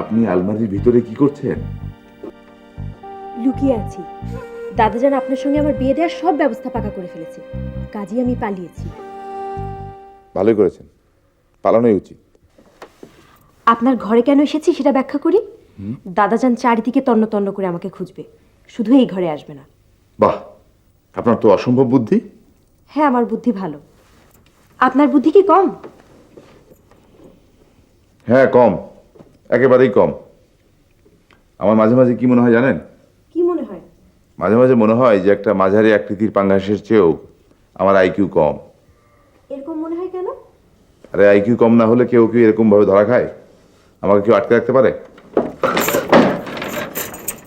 আপনি আলমারির ভিতরে কি করছেন? লুকিয়ে আছি। দাদাজান আপনার সঙ্গে আমার বিয়ে দেওয়ার সব ব্যবস্থা পাকা করে ফেলেছে, কাজেই আমি পালিয়েছি। ভালোই করেছেন, পালানোই উচিত। আপনার ঘরে কেন এসেছি সেটা ব্যাখ্যা করি। দাদাজান চারিদিকে তন্ন তন্ন করে আমাকে খুঁজবে, শুধু এই ঘরে আসবে না। বাহ, আপনার তো অসম্ভব বুদ্ধি। হ্যাঁ, আমার বুদ্ধি ভালো। আপনার বুদ্ধি কি কম? হ্যাঁ, কম, একেবারেই কম। আমার মাঝে মাঝে কি মনে হয় জানেন? কি মনে হয়? মাঝে মাঝে মনে হয় যে একটা মাঝারি আকৃতির পাঙ্গাসের চেয়েও আমার আইকিউ কম। এরকম মনে হয় কেন? আরে আইকিউ কম না হলে কেউ কি এরকম ভাবে ধরা খায়? আমাকে কেউ আটকে রাখতে পারে?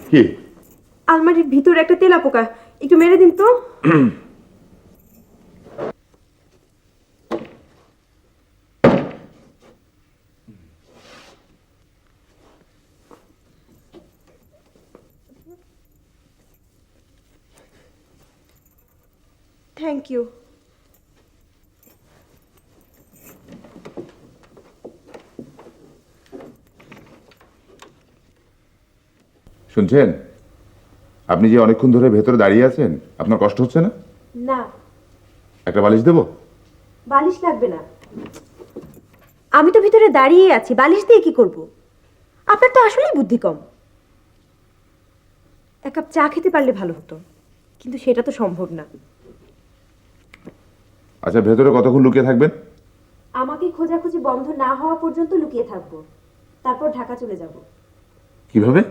কি? আলমারির ভিতরে একটা তেলা পোকা, একটু মেরে দিন তো। Thank you. শুনছেন, আপনি যে অনেকক্ষণ ধরে ভেতরে দাঁড়িয়ে আছেন, আপনার কষ্ট হচ্ছে না? না, একটা বালিশ দেবো? বালিশ লাগবে না। আমি তো ভিতরে দাঁড়িয়ে আছি, বালিশ দিয়ে কি করব? আপনার তো আসলেই বুদ্ধি কম। এক কাপ চা খেতে পারলে ভালো হতো, কিন্তু সেটা তো সম্ভব না। আচ্ছা, ভেতরে কতক্ষণ লুকিয়ে থাকবেন? আমাকে খোঁজাখুঁজি বন্ধ না হওয়া পর্যন্ত লুকিয়ে থাকবো, তারপর ঢাকা চলে যাব। কিভাবে?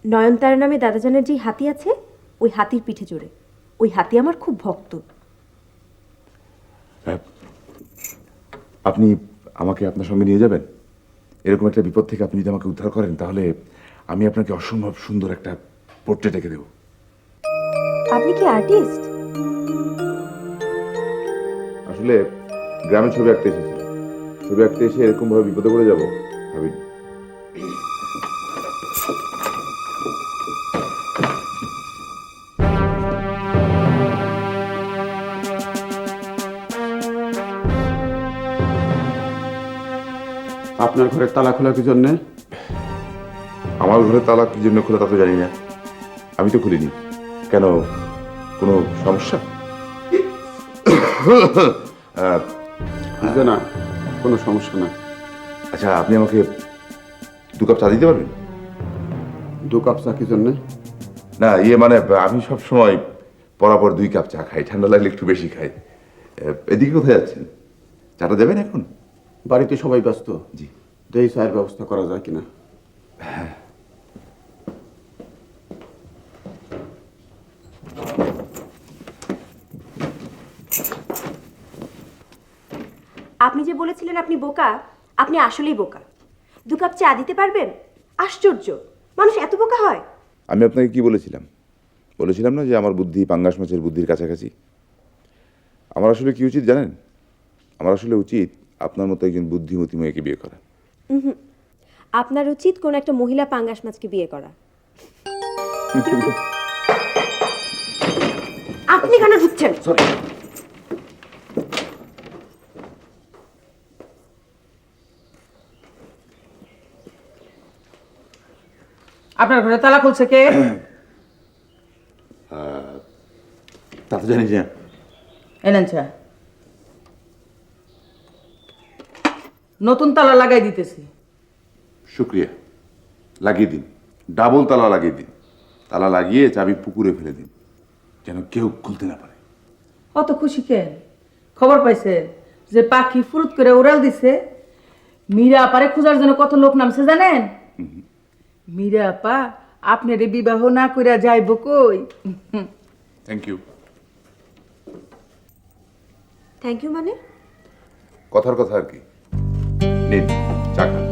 নয়নতারা নামে দাদাজানের যে হাতি আছে, ওই হাতির পিঠে চড়ে। ওই হাতি আমার খুব ভক্ত। আপনি আমাকে আপনার সঙ্গে নিয়ে যাবেন? এরকম একটা বিপদ থেকে আপনি যদি আমাকে উদ্ধার করেন, তাহলে আমি আপনাকে অসম্ভব সুন্দর একটা পোর্ট্রেট এঁকে দেব। আপনি কি আর্টিস্ট? আসলে গ্রামে ছবি আঁকতে এসেছিলাম। ছবি আঁকতে এসে এরকম ভাবে বিপদে পড়ে যাবো ভাবিনি। আপনার ঘরের তালা খোলা কি জন্যে? আমার ঘরে তালা কি জন্য খোলা তা তো জানি না। আমি তো খুলিনি। কেন, কোনো সমস্যা? বুঝবে না, কোনো সমস্যা না। আচ্ছা, আপনি আমাকে 2 কাপ চা দিতে পারবেন? 2 কাপ চা কি জন্যে? না, ইয়ে মানে আমি সব সময় পরাপর 2 কাপ চা খাই, ঠান্ডা লাগলে একটু বেশি খাই। এদিকে কোথায় যাচ্ছেন? চাটা দেবেন এখন? বাড়িতে সবাই ব্যস্ত। জি। দেই চায়ের ব্যবস্থা করা যায় কিনা। আপনি যে বলেছিলেন আপনি বোকা, আপনি আসলেই বোকা। 2 কাপ চা দিতে পারবেন? আশ্চর্য, মানুষ এত বোকা হয়? আমি আপনাকে কি বলেছিলাম? বলেছিলাম না যে আমার বুদ্ধি পাঙ্গাস মাছের বুদ্ধির কাছাকাছি। আমার আসলে কি উচিত জানেন? আমার আসলে উচিত আপনার মতো একজন বুদ্ধিমতী মেয়েকে বিয়ে করা। আপনার উচিত কোন একটা মহিলা পাঙ্গাস মাছকে বিয়ে করা। আপনি কেন ঢুকছেন? সরি। আপনার ঘরে তালা খুলছে কে? তা তো জানি না। এনেন চা। নতুন তালা লাগাই দিতেছি। শুক্রিয়া, লাগিয়ে দিন, ডাবল তালা লাগিয়ে দিন। তালা লাগিয়ে চাবি পুকুরে ফেলে দিন, যেন কেউ খুলতে না পারে। অত খুশি কেন? খবর পাইছেন যে পাখি ফুরুত করে উড়াল দিছে? মীরা আপারে খোঁজার জন্য কত লোক নামছে জানেন? মীরা আপা আপনারে বিবাহ না কইরা যাইব কই? Thank you. থ্যাংক ইউ মানে? কথার কথা আর কি। নিন, চা খান।